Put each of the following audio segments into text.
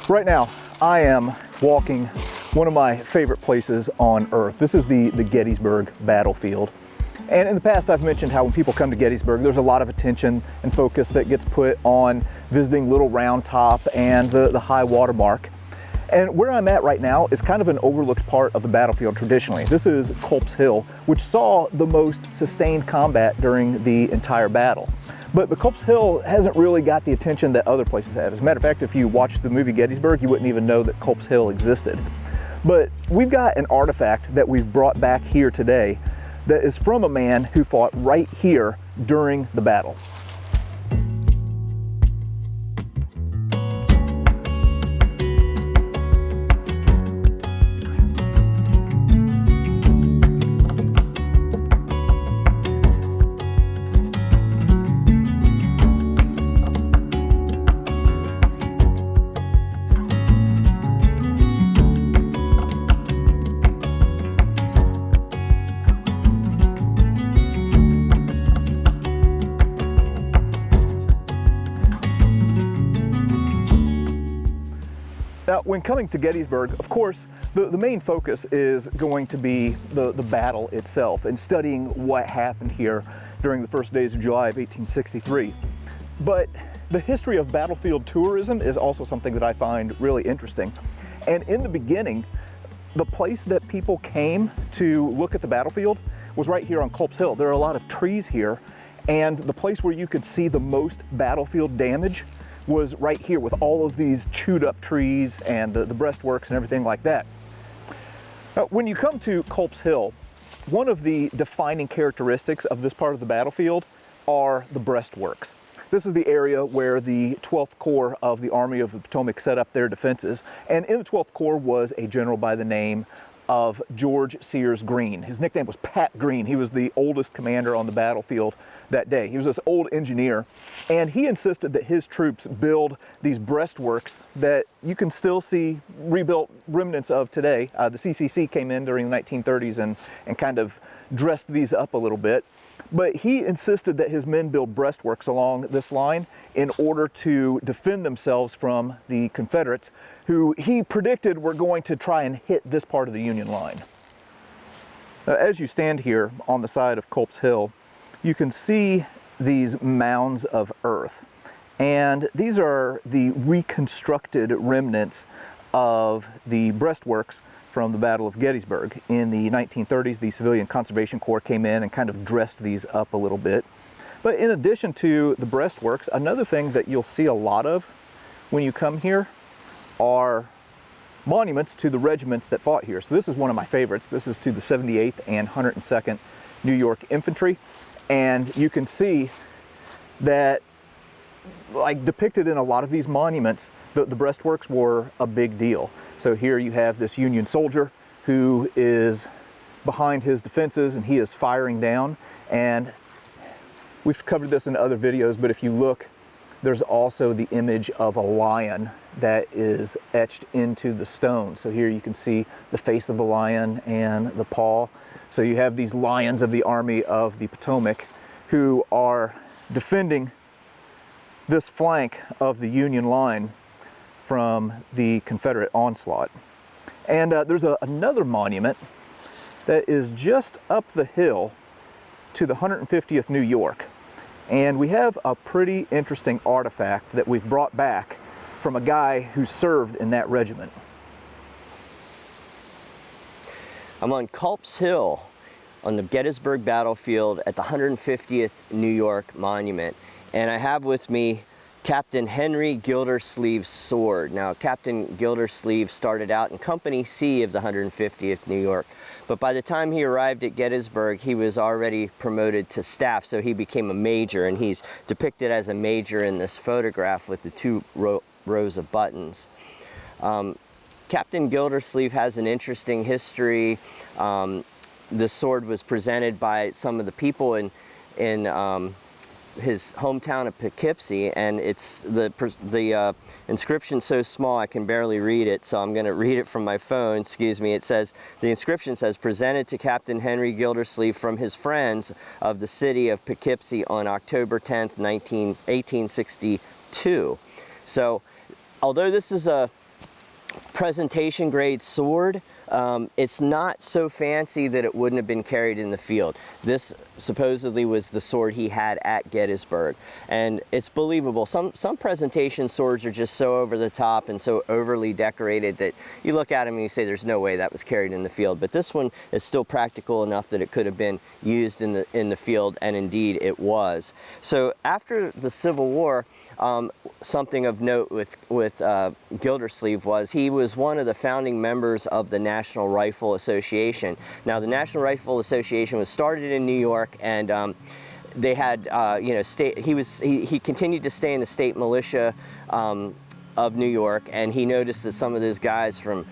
Right now, I am walking one of my favorite places on earth. This is the Gettysburg battlefield. And in the past, I've mentioned how when people come to Gettysburg, there's a lot of attention and focus that gets put on visiting Little Round Top and the high water mark. And where I'm at right now is kind of an overlooked part of the battlefield traditionally. This is Culp's Hill, which saw the most sustained combat during the entire battle. But Culp's Hill hasn't really got the attention that other places have. As a matter of fact, if you watched the movie Gettysburg, you wouldn't even know that Culp's Hill existed. But we've got an artifact that we've brought back here today that is from a man who fought right here during the battle. Now, when coming to Gettysburg, of course, the main focus is going to be the battle itself and studying what happened here during the first days of July of 1863. But the history of battlefield tourism is also something that I find really interesting. And in the beginning, the place that people came to look at the battlefield was right here on Culp's Hill. There are a lot of trees here, and the place where you could see the most battlefield damage was right here with all of these chewed up trees and the breastworks and everything like that. Now, when you come to Culp's Hill, one of the defining characteristics of this part of the battlefield are the breastworks. This is the area where the 12th Corps of the Army of the Potomac set up their defenses, and in the 12th Corps was a general by the name of George Sears Green. His nickname was Pat Green. He was the oldest commander on the battlefield that day. He was this old engineer, and he insisted that his troops build these breastworks that you can still see rebuilt remnants of today. The CCC came in during the 1930s and kind of dressed these up a little bit. But he insisted that his men build breastworks along this line in order to defend themselves from the Confederates, who he predicted were going to try and hit this part of the Union line. Now, as you stand here on the side of Culp's Hill, you can see these mounds of earth. And these are the reconstructed remnants of the breastworks from the Battle of Gettysburg. In the 1930s, the Civilian Conservation Corps came in and kind of dressed these up a little bit. But in addition to the breastworks, another thing that you'll see a lot of when you come here are monuments to the regiments that fought here. So this is one of my favorites. This is to the 78th and 102nd New York Infantry. And you can see that, like depicted in a lot of these monuments, the breastworks were a big deal. So here you have this Union soldier who is behind his defenses and he is firing down. And we've covered this in other videos, but if you look, there's also the image of a lion that is etched into the stone. So here you can see the face of the lion and the paw. So you have these lions of the Army of the Potomac who are defending this flank of the Union line from the Confederate onslaught. And there's another monument that is just up the hill to the 150th New York. And we have a pretty interesting artifact that we've brought back from a guy who served in that regiment. I'm on Culp's Hill on the Gettysburg battlefield at the 150th New York Monument. And I have with me Captain Henry Gildersleeve's sword. Now, Captain Gildersleeve started out in Company C of the 150th New York, but by the time he arrived at Gettysburg, he was already promoted to staff, so he became a major, and he's depicted as a major in this photograph with the two rows of buttons. Captain Gildersleeve has an interesting history. The sword was presented by some of the people in his hometown of Poughkeepsie, and it's the inscription so small I can barely read it, so I'm going to read it from my phone. Excuse me. It says, the inscription says, presented to Captain Henry Gildersleeve from his friends of the city of Poughkeepsie on October 10th, 1862. So although this is a presentation grade sword. It's not so fancy that it wouldn't have been carried in the field. This supposedly was the sword he had at Gettysburg, and it's believable. Some presentation swords are just so over the top and so overly decorated that you look at them and you say there's no way that was carried in the field. But this one is still practical enough that it could have been used in the field, and indeed it was. So after the Civil War, something of note with Gildersleeve was he was one of the founding members of the National Rifle Association. Now, the National Rifle Association was started in New York, and they had, you know, he continued to stay in the state militia of New York, and he noticed that some of those guys from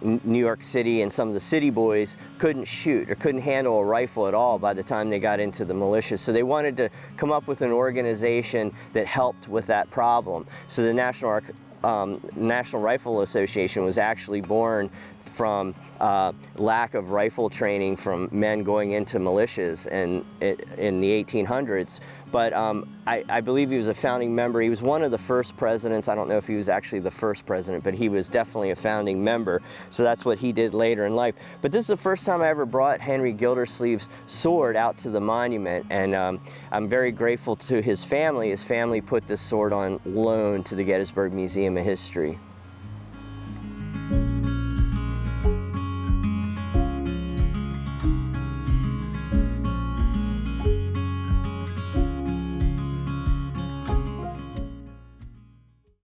New York City and some of the city boys couldn't shoot or couldn't handle a rifle at all by the time they got into the militia. So they wanted to come up with an organization that helped with that problem. So the National Rifle Association was actually born from lack of rifle training from men going into militias in the 1800s. But I believe he was a founding member. He was one of the first presidents. I don't know if he was actually the first president, but he was definitely a founding member. So that's what he did later in life. But this is the first time I ever brought Henry Gildersleeve's sword out to the monument, and I'm very grateful to his family. His family put this sword on loan to the Gettysburg Museum of History.